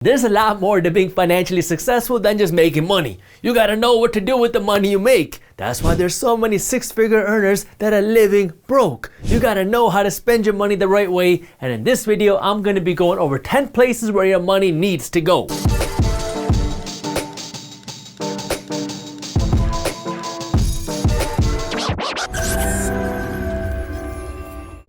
There's a lot more to being financially successful than just making money. You gotta know what to do with the money you make. That's why there's so many six-figure earners that are living broke. You gotta know how to spend your money the right way, and in this video, I'm gonna be going over 10 places where your money needs to go.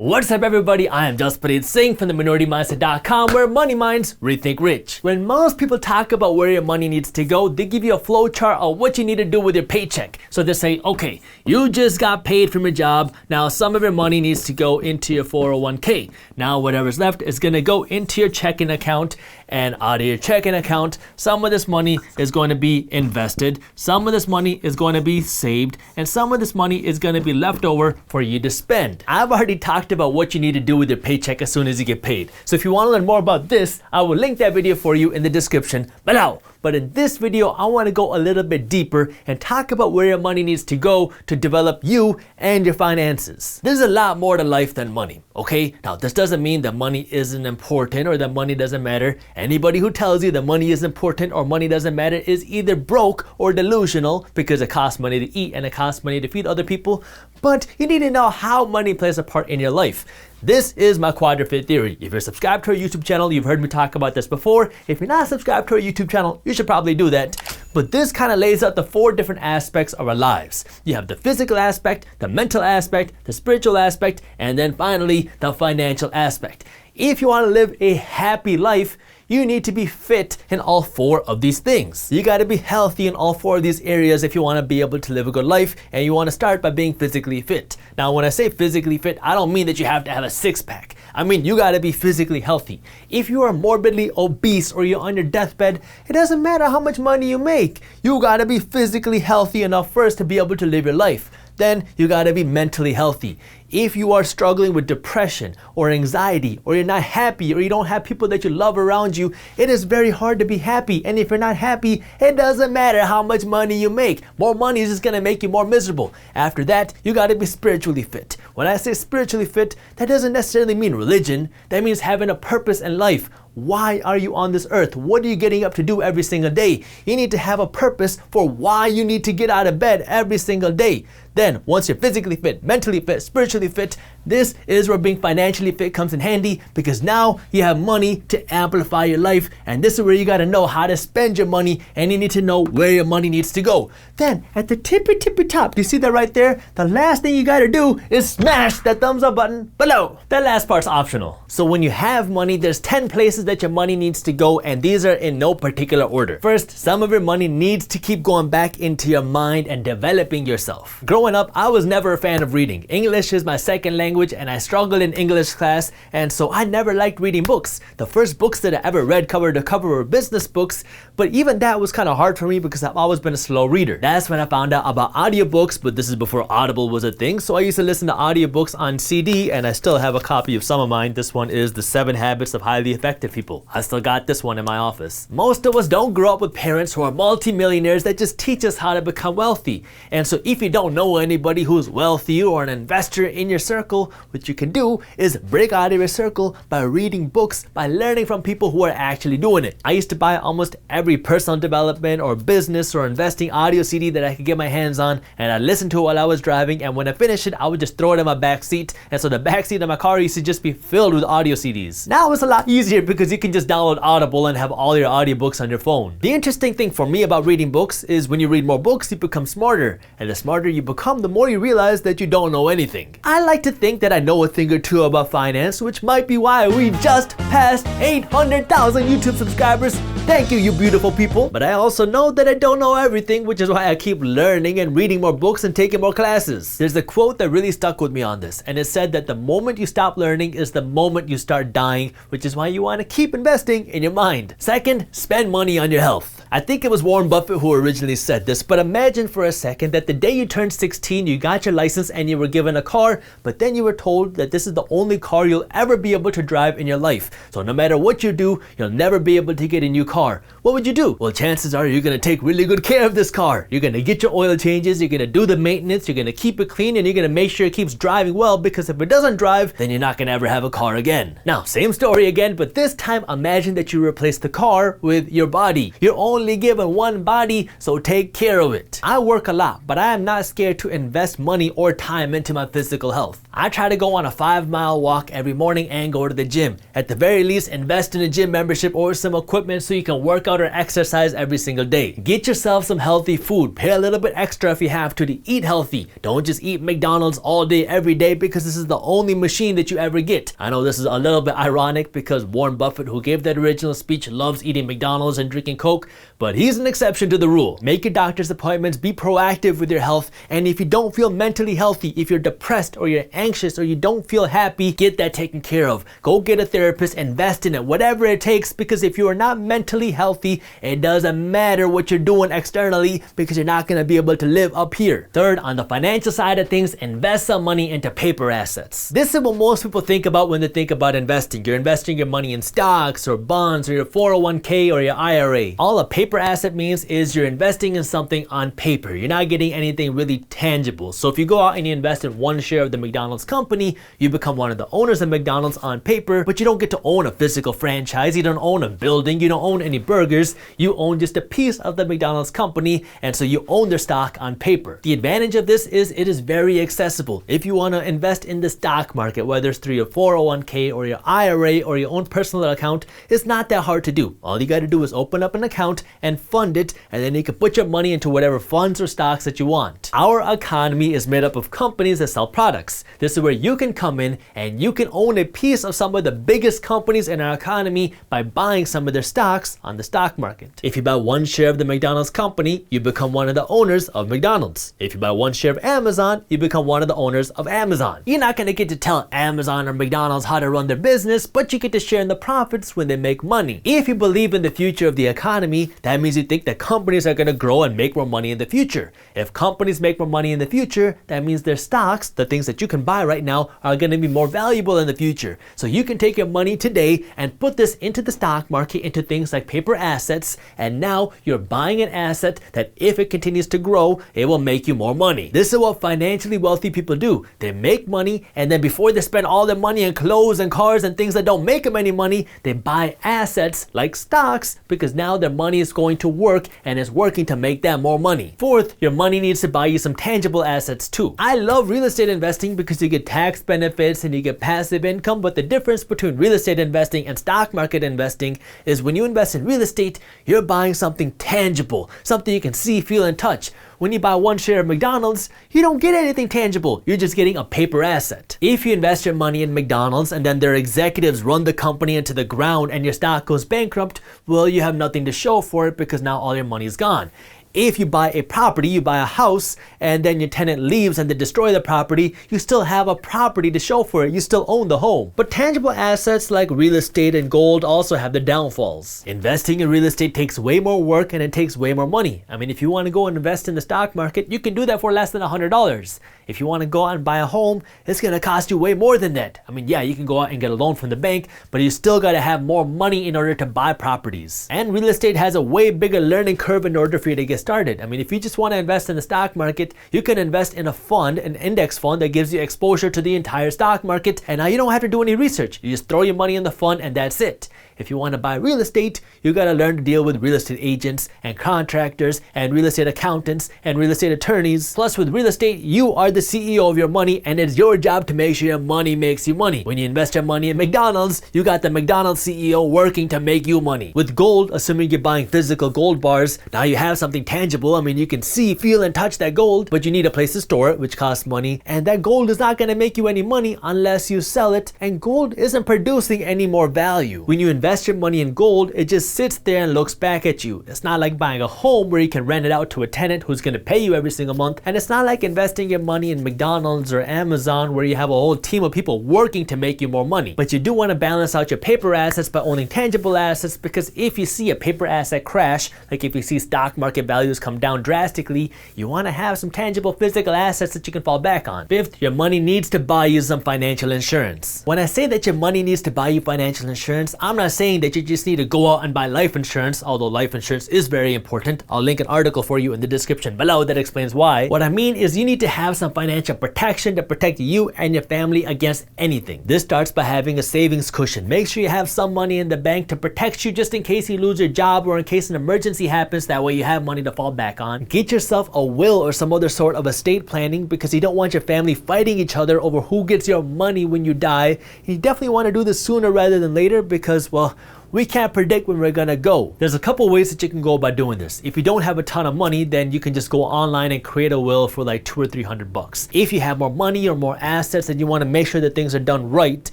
What's up everybody, I am Jaspreet Singh from the MinorityMindset.com, where money minds rethink rich. When most people talk about where your money needs to go, they give you a flow chart of what you need to do with your paycheck. So they say, okay, you just got paid from your job, now some of your money needs to go into your 401k. Now whatever's left is gonna go into your checking account, and out of your checking account, some of this money is going to be invested, some of this money is going to be saved, and some of this money is going to be left over for you to spend. I've already talked about what you need to do with your paycheck as soon as you get paid. So if you want to learn more about this, I will link that video for you in the description below. But in this video, I want to go a little bit deeper and talk about where your money needs to go to develop you and your finances. There's a lot more to life than money, okay? Now, this doesn't mean that money isn't important or that money doesn't matter. Anybody who tells you that money is important or money doesn't matter is either broke or delusional, because it costs money to eat and it costs money to feed other people. But you need to know how money plays a part in your life. This is my quadrant theory. If you're subscribed to our YouTube channel, you've heard me talk about this before. If you're not subscribed to our YouTube channel, you should probably do that. But this kind of lays out the 4 different aspects of our lives. You have the physical aspect, the mental aspect, the spiritual aspect, and then finally, the financial aspect. If you want to live a happy life, you need to be fit in all 4 of these things. You got to be healthy in all 4 of these areas if you want to be able to live a good life, and you want to start by being physically fit. Now, when I say physically fit, I don't mean that you have to have a six-pack. I mean, you got to be physically healthy. If you are morbidly obese or you're on your deathbed, it doesn't matter how much money you make. You got to be physically healthy enough first to be able to live your life. Then you gotta be mentally healthy. If you are struggling with depression or anxiety, or you're not happy, or you don't have people that you love around you, it is very hard to be happy. And if you're not happy, it doesn't matter how much money you make. More money is just gonna make you more miserable. After that, you gotta be spiritually fit. When I say spiritually fit, that doesn't necessarily mean religion. That means having a purpose in life. Why are you on this earth? What are you getting up to do every single day? You need to have a purpose for why you need to get out of bed every single day. Then, once you're physically fit, mentally fit, spiritually fit, this is where being financially fit comes in handy, because now you have money to amplify your life, and this is where you gotta know how to spend your money, and you need to know where your money needs to go. Then, at the tippy top, you see that right there? The last thing you gotta do is smash that thumbs up button below. That last part's optional. So when you have money, there's 10 places that your money needs to go, and these are in no particular order. First, some of your money needs to keep going back into your mind and developing yourself. Growing up, I was never a fan of reading. English is my second language, and I struggled in English class, and so I never liked reading books. The first books that I ever read cover to cover were business books, but even that was kind of hard for me because I've always been a slow reader. That's when I found out about audiobooks, but this is before Audible was a thing, so I used to listen to audiobooks on CD, and I still have a copy of some of mine. This one is The 7 Habits of Highly Effective People. I still got this one in my office. Most of us don't grow up with parents who are multimillionaires that just teach us how to become wealthy. And so if you don't know anybody who's wealthy or an investor in your circle, what you can do is break out of your circle by reading books, by learning from people who are actually doing it. I used to buy almost every personal development or business or investing audio CD that I could get my hands on, and I listened to it while I was driving, and when I finished it, I would just throw it in my back seat. And so the back seat of my car used to just be filled with audio CDs. Now it's a lot easier because you can just download Audible and have all your audiobooks on your phone. The interesting thing for me about reading books is when you read more books, you become smarter. And the smarter you become, the more you realize that you don't know anything. I like to think that I know a thing or two about finance, which might be why we just passed 800,000 YouTube subscribers. Thank you, you beautiful people. But I also know that I don't know everything, which is why I keep learning and reading more books and taking more classes. There's a quote that really stuck with me on this, and it said that the moment you stop learning is the moment you start dying, which is why you want to keep investing in your mind. Second, spend money on your health. I think it was Warren Buffett who originally said this, but imagine for a second that the day you turned 16, you got your license and you were given a car, but then you were told that this is the only car you'll ever be able to drive in your life. So no matter what you do, you'll never be able to get a new car. What would you do? Well, chances are you're going to take really good care of this car. You're going to get your oil changes, you're going to do the maintenance, you're going to keep it clean, and you're going to make sure it keeps driving well, because if it doesn't drive, then you're not going to ever have a car again. Now, same story again, but this time imagine that you replace the car with your body. You're only given one body, so take care of it. I work a lot, but I am not scared to invest money or time into my physical health. I try to go on a 5-mile walk every morning and go to the gym. At the very least, invest in a gym membership or some equipment so you can work out or exercise every single day. Get yourself some healthy food. Pay a little bit extra if you have to eat healthy. Don't just eat McDonald's all day every day, because this is the only machine that you ever get. I know this is a little bit ironic because Warren Buffett, who gave that original speech, loves eating McDonald's and drinking Coke, but he's an exception to the rule. Make your doctor's appointments, be proactive with your health, and if you don't feel mentally healthy, if you're depressed or you're anxious or you don't feel happy, get that taken care of. Go get a therapist, invest in it, whatever it takes, because if you are not mentally healthy, it doesn't matter what you're doing externally, because you're not going to be able to live up here. Third, on the financial side of things, invest some money into paper assets. This is what most people think about when they think about investing. You're investing your money in stocks or bonds or your 401k or your IRA. All a paper asset means is you're investing in something on paper. You're not getting anything really tangible. So if you go out and you invest in one share of the McDonald's company, you become one of the owners of McDonald's on paper, but you don't get to own a physical franchise. You don't own a building. You don't own any burgers. You own just a piece of the McDonald's company, and so you own their stock on paper. The advantage of this is it is very accessible. If you want to invest in the stock market, whether it's through your 401k or your IRA or your own personal account, it's not that hard to do. All you got to do is open up an account and fund it, and then you can put your money into whatever funds or stocks that you want. Our economy is made up of companies that sell products. This is where you can come in and you can own a piece of some of the biggest companies in our economy by buying some of their stocks on the stock market. If you buy one share of the McDonald's company, you become one of the owners of McDonald's. If you buy one share of Amazon, you become one of the owners of Amazon. You're not going to get to tell Amazon or McDonald's how to run their business, but you get to share in the profits when they make money. If you believe in the future of the economy, that means you think that companies are going to grow and make more money in the future. If companies make more money in the future, that means their stocks, the things that you can buy right now, are going to be more valuable in the future. So you can take your money today and put this into the stock market, into things like paper assets, and now you're buying an asset that if it continues to grow, it will make you more money. This is what financially wealthy people do. They make money, and then before they spend all their money on clothes and cars and things that don't make them any money, they buy assets like stocks, because now their money is going to work and is working to make them more money. Fourth, your money needs to buy you some tangible assets too. I love real estate investing because you get tax benefits and you get passive income, but the difference between real estate investing and stock market investing is when you invest in real estate, you're buying something tangible, something you can see, feel, and touch. When you buy one share of McDonald's, you don't get anything tangible. You're just getting a paper asset. If you invest your money in McDonald's and then their executives run the company into the ground and your stock goes bankrupt, well, you have nothing to show for it because now all your money is gone. If you buy a property, you buy a house, and then your tenant leaves and they destroy the property, you still have a property to show for it. You still own the home. But tangible assets like real estate and gold also have their downfalls. Investing in real estate takes way more work and it takes way more money. I mean, if you want to go and invest in the stock market, you can do that for less than $100. If you want to go out and buy a home, it's going to cost you way more than that. I mean, yeah, you can go out and get a loan from the bank, but you still got to have more money in order to buy properties. And real estate has a way bigger learning curve in order for you to get started. I mean, if you just want to invest in the stock market, you can invest in a fund, an index fund that gives you exposure to the entire stock market, and now you don't have to do any research. You just throw your money in the fund and that's it. If you want to buy real estate, you got to learn to deal with real estate agents and contractors and real estate accountants and real estate attorneys. Plus, with real estate, you are the CEO of your money, and it's your job to make sure your money makes you money. When you invest your money in McDonald's, you got the McDonald's CEO working to make you money. With gold, assuming you're buying physical gold bars, now you have something tangible. I mean, you can see, feel, and touch that gold, but you need a place to store it, which costs money, and that gold is not going to make you any money unless you sell it, and gold isn't producing any more value. When you invest invest your money in gold, it just sits there and looks back at you. It's not like buying a home where you can rent it out to a tenant who's going to pay you every single month. And it's not like investing your money in McDonald's or Amazon where you have a whole team of people working to make you more money. But you do want to balance out your paper assets by owning tangible assets, because if you see a paper asset crash, like if you see stock market values come down drastically, you want to have some tangible physical assets that you can fall back on. Fifth, your money needs to buy you some financial insurance. When I say that your money needs to buy you financial insurance, I'm not saying that you just need to go out and buy life insurance, although life insurance is very important. I'll link an article for you in the description below that explains why. What I mean is you need to have some financial protection to protect you and your family against anything. This starts by having a savings cushion. Make sure you have some money in the bank to protect you just in case you lose your job or in case an emergency happens. That way you have money to fall back on. Get yourself a will or some other sort of estate planning, because you don't want your family fighting each other over who gets your money when you die. You definitely want to do this sooner rather than later, because, well, we can't predict when we're gonna go. There's a couple ways that you can go about doing this. If you don't have a ton of money, then you can just go online and create a will for like $200 or $300. If you have more money or more assets and you want to make sure that things are done right,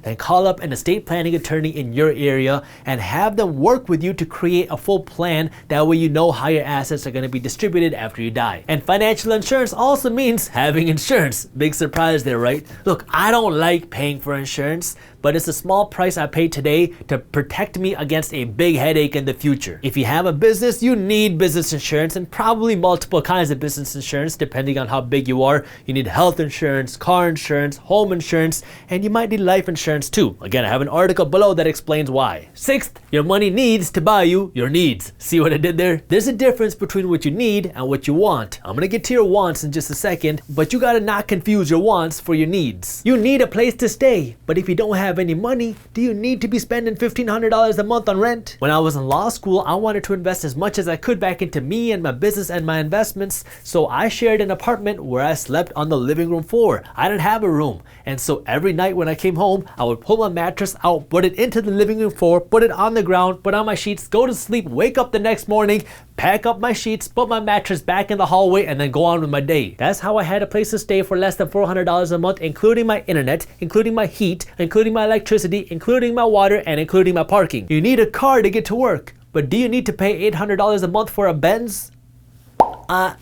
then call up an estate planning attorney in your area and have them work with you to create a full plan. That way you know how your assets are going to be distributed after you die. And financial insurance also means having insurance. Big surprise there, right? Look, I don't like paying for insurance, but it's a small price I pay today to protect me against a big headache in the future. If you have a business, you need business insurance, and probably multiple kinds of business insurance depending on how big you are. You need health insurance, car insurance, home insurance, and you might need life insurance too. Again, I have an article below that explains why. Sixth, your money needs to buy you your needs. See what I did there? There's a difference between what you need and what you want. I'm gonna get to your wants in just a second, but you gotta not confuse your wants for your needs. You need a place to stay, but if you don't have any money, do you need to be spending $1,500 a month on rent? When I was in law school, I wanted to invest as much as I could back into me and my business and my investments, so I shared an apartment where I slept on the living room floor. I didn't have a room, and so every night when I came home, I would pull my mattress out, put it into the living room floor, put it on the ground, put on my sheets, go to sleep, wake up the next morning, pack up my sheets, put my mattress back in the hallway, and then go on with my day. That's how I had a place to stay for less than $400 a month, including my internet, including my heat, including my electricity, including my water, and including my parking. You need a car to get to work, but do you need to pay $800 a month for a Benz?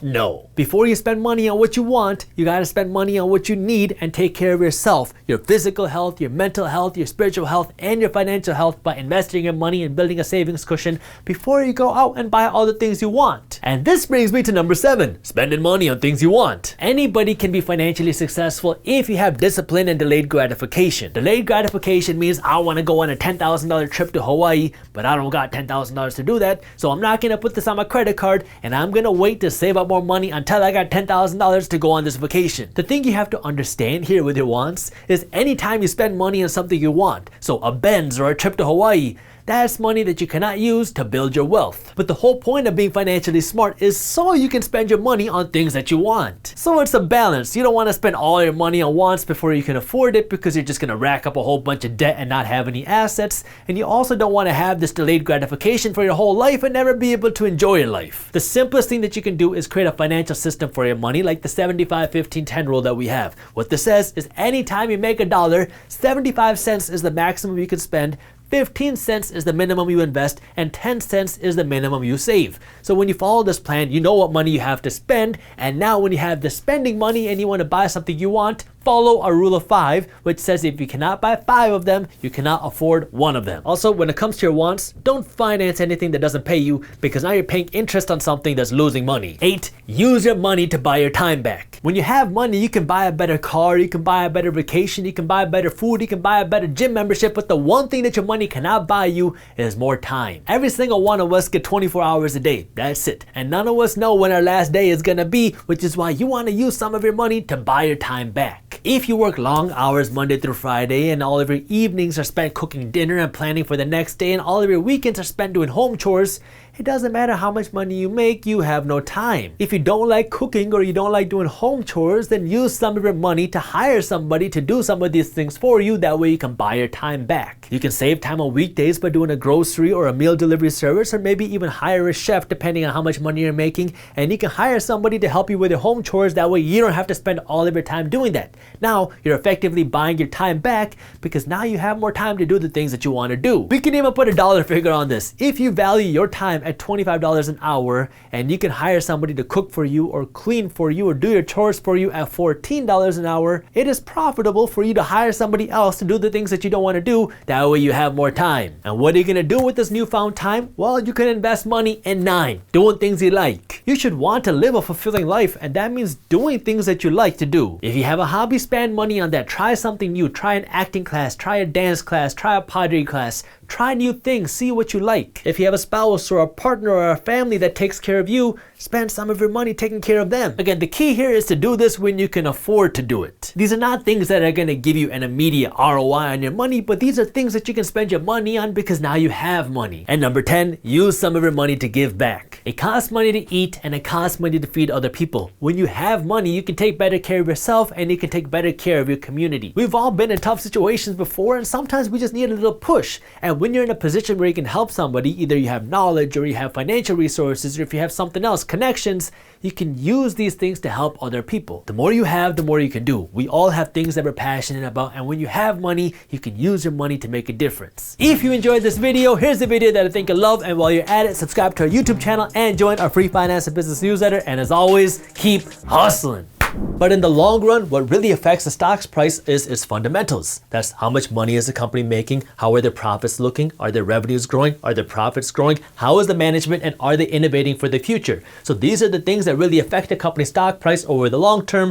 No. Before you spend money on what you want, you gotta spend money on what you need and take care of yourself, your physical health, your mental health, your spiritual health, and your financial health by investing your money and building a savings cushion before you go out and buy all the things you want. And this brings me to number 7, spending money on things you want. Anybody can be financially successful if you have discipline and delayed gratification. Delayed gratification means I wanna go on a $10,000 trip to Hawaii, but I don't got $10,000 to do that, so I'm not gonna put this on my credit card and I'm gonna wait to save up more money until I got $10,000 to go on this vacation. The thing you have to understand here with your wants is anytime you spend money on something you want, so a Benz or a trip to Hawaii, that's money that you cannot use to build your wealth. But the whole point of being financially smart is so you can spend your money on things that you want. So it's a balance. You don't want to spend all your money on wants before you can afford it, because you're just going to rack up a whole bunch of debt and not have any assets. And you also don't want to have this delayed gratification for your whole life and never be able to enjoy your life. The simplest thing that you can do is create a financial system for your money, like the 75-15-10 rule that we have. What this says is anytime you make $1, 75 cents is the maximum you can spend, 15 cents is the minimum you invest, and 10 cents is the minimum you save. So when you follow this plan, you know what money you have to spend, and now when you have the spending money and you want to buy something you want, follow a rule of 5, which says if you cannot buy 5 of them, you cannot afford 1 of them. Also, when it comes to your wants, don't finance anything that doesn't pay you, because now you're paying interest on something that's losing money. 8, use your money to buy your time back. When you have money, you can buy a better car, you can buy a better vacation, you can buy better food, you can buy a better gym membership, but the one thing that your money cannot buy you is more time. Every single one of us get 24 hours a day. That's it. And none of us know when our last day is gonna be, which is why you want to use some of your money to buy your time back. If you work long hours Monday through Friday and all of your evenings are spent cooking dinner and planning for the next day and all of your weekends are spent doing home chores, it doesn't matter how much money you make, you have no time. If you don't like cooking or you don't like doing home chores, then use some of your money to hire somebody to do some of these things for you. That way you can buy your time back. You can save time on weekdays by doing a grocery or a meal delivery service, or maybe even hire a chef depending on how much money you're making, and you can hire somebody to help you with your home chores. That way you don't have to spend all of your time doing that. Now you're effectively buying your time back because now you have more time to do the things that you want to do. We can even put a dollar figure on this. If you value your time at $25 an hour and you can hire somebody to cook for you or clean for you or do your chores for you at $14 an hour, it is profitable for you to hire somebody else to do the things that you don't want to do. That way you have more time. And what are you going to do with this newfound time? Well, you can invest money in 9, doing things you like. You should want to live a fulfilling life, and that means doing things that you like to do. If you have a hobby, spend money on that. Try something new. Try an acting class, try a dance class, try a pottery class. Try new things, see what you like. If you have a spouse or a partner or a family that takes care of you, spend some of your money taking care of them. Again, the key here is to do this when you can afford to do it. These are not things that are going to give you an immediate ROI on your money, but these are things that you can spend your money on because now you have money. And number 10, use some of your money to give back. It costs money to eat and it costs money to feed other people. When you have money, you can take better care of yourself and you can take better care of your community. We've all been in tough situations before, and sometimes we just need a little push. And when you're in a position where you can help somebody, either you have knowledge or you have financial resources, or if you have something else, connections, you can use these things to help other people. The more you have, the more you can do. We all have things that we're passionate about, and when you have money, you can use your money to make a difference. If you enjoyed this video, here's the video that I think you'll love, and while you're at it, subscribe to our YouTube channel and join our free finance and business newsletter, and as always, keep hustling. But in the long run, what really affects the stock's price is its fundamentals. That's how much money is the company making, how are their profits looking, are their revenues growing, are their profits growing, how is the management, and are they innovating for the future? So these are the things that really affect the company's stock price over the long term.